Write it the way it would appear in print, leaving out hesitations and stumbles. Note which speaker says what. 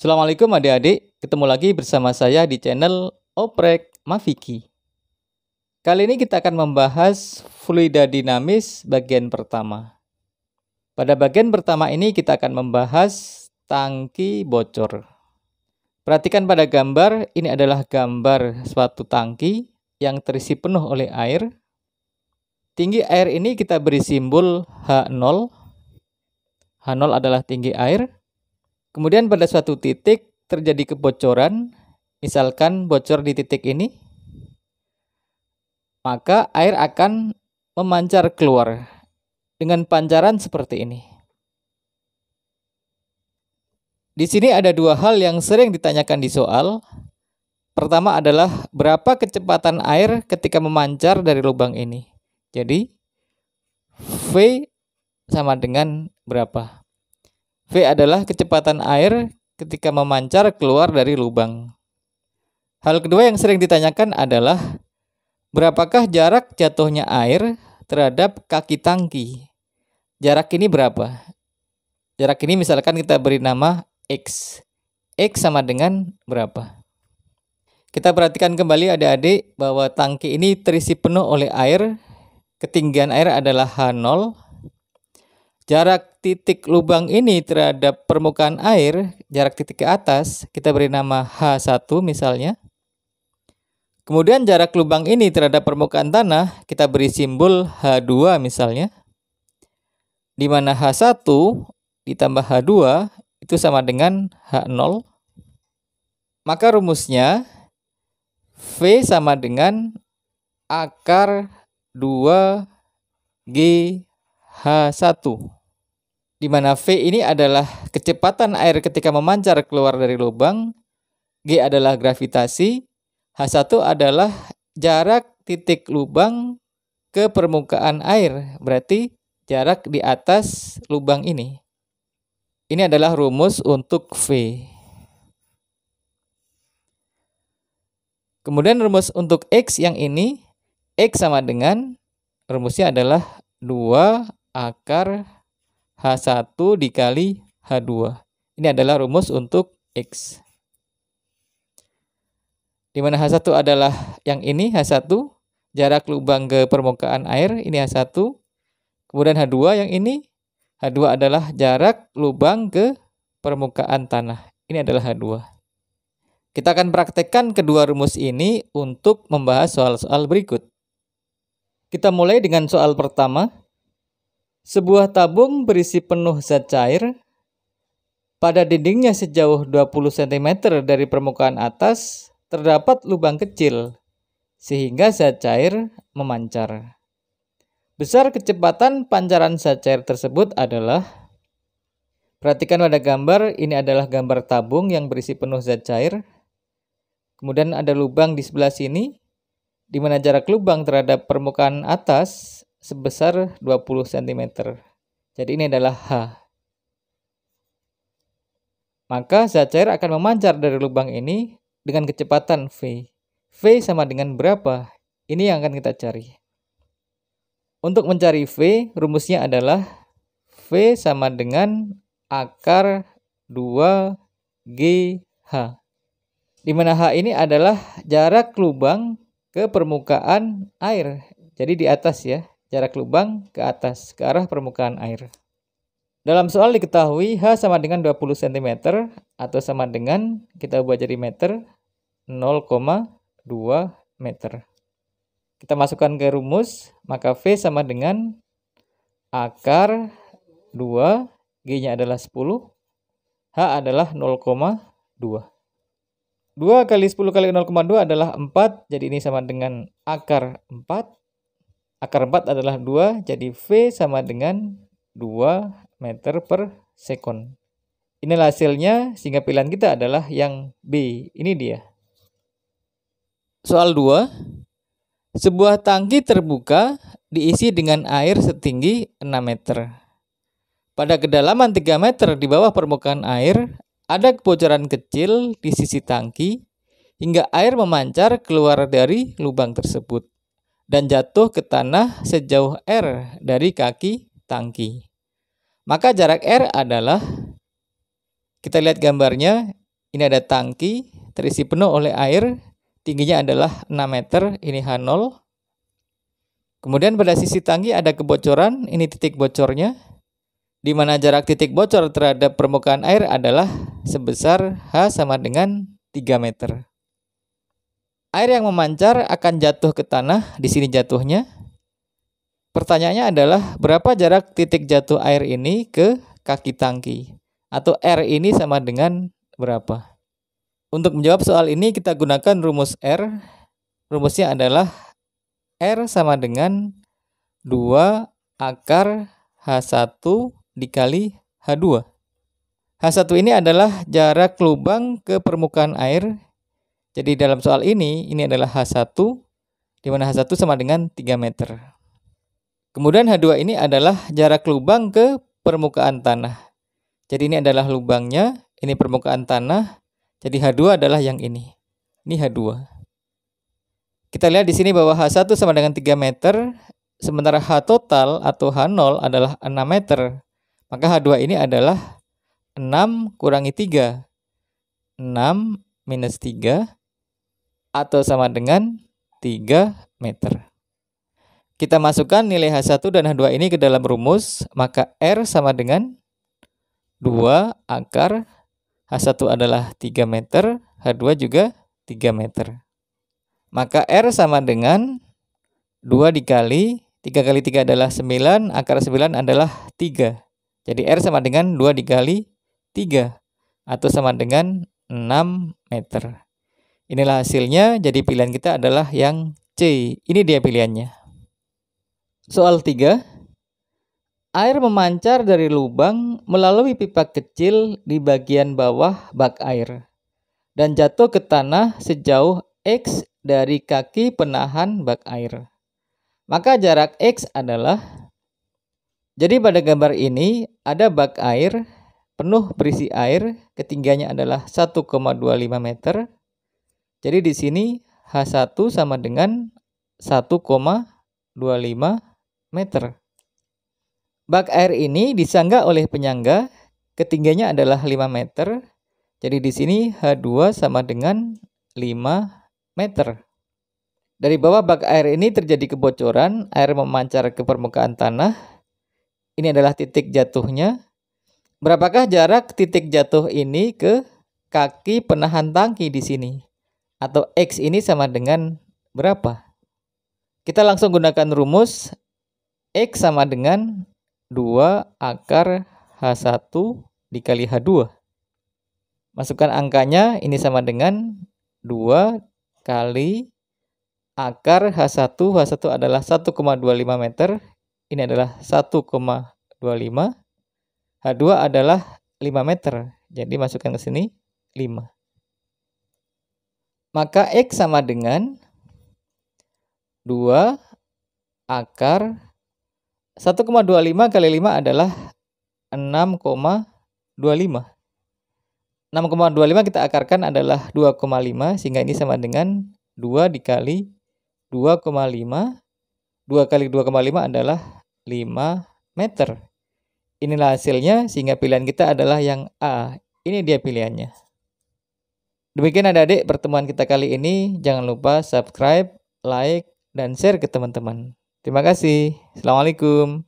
Speaker 1: Assalamualaikum adik-adik, ketemu lagi bersama saya di channel Oprek Mafiki. Kali ini kita akan membahas fluida dinamis bagian pertama. Pada bagian pertama ini kita akan membahas tangki bocor. Perhatikan pada gambar, ini adalah gambar suatu tangki yang terisi penuh oleh air. Tinggi air ini kita beri simbol H0. H0 adalah tinggi air. Kemudian pada suatu titik terjadi kebocoran, misalkan bocor di titik ini, maka air akan memancar keluar dengan pancaran seperti ini. Di sini ada dua hal yang sering ditanyakan di soal. Pertama adalah berapa kecepatan air ketika memancar dari lubang ini. Jadi V sama dengan berapa? V adalah kecepatan air ketika memancar keluar dari lubang. Hal kedua yang sering ditanyakan adalah berapakah jarak jatuhnya air terhadap kaki tangki? Jarak ini berapa? Jarak ini misalkan kita beri nama X. X sama dengan berapa? Kita perhatikan kembali adik-adik bahwa tangki ini terisi penuh oleh air. Ketinggian air adalah H0. Jarak titik lubang ini terhadap permukaan air, jarak titik ke atas, kita beri nama H1 misalnya. Kemudian jarak lubang ini terhadap permukaan tanah, kita beri simbol H2 misalnya. Di mana H1 ditambah H2 itu sama dengan H0. Maka rumusnya V sama dengan akar 2G H1. Di mana V ini adalah kecepatan air ketika memancar keluar dari lubang, G adalah gravitasi, H1 adalah jarak titik lubang ke permukaan air, berarti jarak di atas lubang ini. Ini adalah rumus untuk V. Kemudian rumus untuk X yang ini, X sama dengan, rumusnya adalah 2 akar H1 dikali H2. Ini adalah rumus untuk X. Di mana H1 adalah yang ini, H1, jarak lubang ke permukaan air, ini H1. Kemudian H2 yang ini, H2 adalah jarak lubang ke permukaan tanah. Ini adalah H2. Kita akan praktekkan kedua rumus ini untuk membahas soal-soal berikut. Kita mulai dengan soal pertama. Sebuah tabung berisi penuh zat cair. Pada dindingnya sejauh 20 cm dari permukaan atas terdapat lubang kecil sehingga zat cair memancar. Besar kecepatan pancaran zat cair tersebut adalah, perhatikan pada gambar, ini adalah gambar tabung yang berisi penuh zat cair. Kemudian ada lubang di sebelah sini, di mana jarak lubang terhadap permukaan atas sebesar 20 cm. Jadi ini adalah H. Maka zat cair akan memancar dari lubang ini dengan kecepatan V. V sama dengan berapa? Ini yang akan kita cari. Untuk mencari V, rumusnya adalah V sama dengan akar 2GH. Di mana H ini adalah jarak lubang ke permukaan air. Jadi di atas ya. Jarak lubang ke atas, ke arah permukaan air. Dalam soal diketahui H sama dengan 20 cm atau sama dengan, kita ubah jadi meter, 0,2 meter. Kita masukkan ke rumus, maka V sama dengan akar 2, G-nya adalah 10, H adalah 0,2. 2 kali 10 kali 0,2 adalah 4, jadi ini sama dengan akar 4. Akar 4 adalah 2, jadi V sama dengan 2 meter per sekon. Inilah hasilnya, sehingga pilihan kita adalah yang B. Ini dia. Soal 2. Sebuah tangki terbuka diisi dengan air setinggi 6 meter. Pada kedalaman 3 meter di bawah permukaan air, ada kebocoran kecil di sisi tangki, hingga air memancar keluar dari lubang tersebut dan jatuh ke tanah sejauh R dari kaki tangki. Maka jarak R adalah, kita lihat gambarnya, Ini ada tangki terisi penuh oleh air, tingginya adalah 6 meter, ini H0. Kemudian pada sisi tangki ada kebocoran, ini titik bocornya, di mana jarak titik bocor terhadap permukaan air adalah sebesar H sama dengan 3 meter. Air yang memancar akan jatuh ke tanah, di sini jatuhnya. Pertanyaannya adalah berapa jarak titik jatuh air ini ke kaki tangki? Atau R ini sama dengan berapa? Untuk menjawab soal ini kita gunakan rumus R. Rumusnya adalah R sama dengan 2 akar H1 dikali H2. H1 ini adalah jarak lubang ke permukaan air. Jadi dalam soal ini adalah H1, di mana H1 sama dengan 3 meter. Kemudian H2 ini adalah jarak lubang ke permukaan tanah. Jadi ini adalah lubangnya, ini permukaan tanah. Jadi H2 adalah yang ini. Ini H2. Kita lihat di sini bahwa H1 sama dengan 3 meter, sementara H total atau H0 adalah 6 meter. Maka H2 ini adalah 6 kurangi 3. 6 minus 3 atau sama dengan 3 meter. Kita masukkan nilai H1 dan H2 ini ke dalam rumus, maka R sama dengan 2 akar H1 adalah 3 meter, H2 juga 3 meter. Maka R sama dengan 2 dikali, 3 kali 3 adalah 9, akar 9 adalah 3. Jadi R sama dengan 2 dikali 3, atau sama dengan 6 meter. Inilah hasilnya, jadi pilihan kita adalah yang C. Ini dia pilihannya. Soal 3. Air memancar dari lubang melalui pipa kecil di bagian bawah bak air dan jatuh ke tanah sejauh X dari kaki penahan bak air. Maka jarak X adalah, jadi pada gambar ini ada bak air penuh berisi air, ketinggiannya adalah 1,25 meter. Jadi di sini H1 sama dengan 1,25 meter. Bak air ini disangga oleh penyangga, ketinggiannya adalah 5 meter. Jadi di sini H2 sama dengan 5 meter. Dari bawah bak air ini terjadi kebocoran, air memancar ke permukaan tanah. Ini adalah titik jatuhnya. Berapakah jarak titik jatuh ini ke kaki penahan tangki di sini? Atau X ini sama dengan berapa? Kita langsung gunakan rumus X sama dengan 2 akar H1 dikali H2. Masukkan angkanya, ini sama dengan 2 kali akar H1. H1 adalah 1,25 meter. Ini adalah 1,25. H2 adalah 5 meter. Jadi masukkan ke sini 5. Maka X sama dengan 2 akar 1,25 kali 5 adalah 6,25. 6,25 kita akarkan adalah 2,5, sehingga ini sama dengan 2 dikali 2,5. 2 kali 2,5 adalah 5 meter. Inilah hasilnya, sehingga pilihan kita adalah yang A. Ini dia pilihannya. Demikian adik-adik pertemuan kita kali ini. Jangan lupa subscribe, like, dan share ke teman-teman. Terima kasih. Assalamualaikum.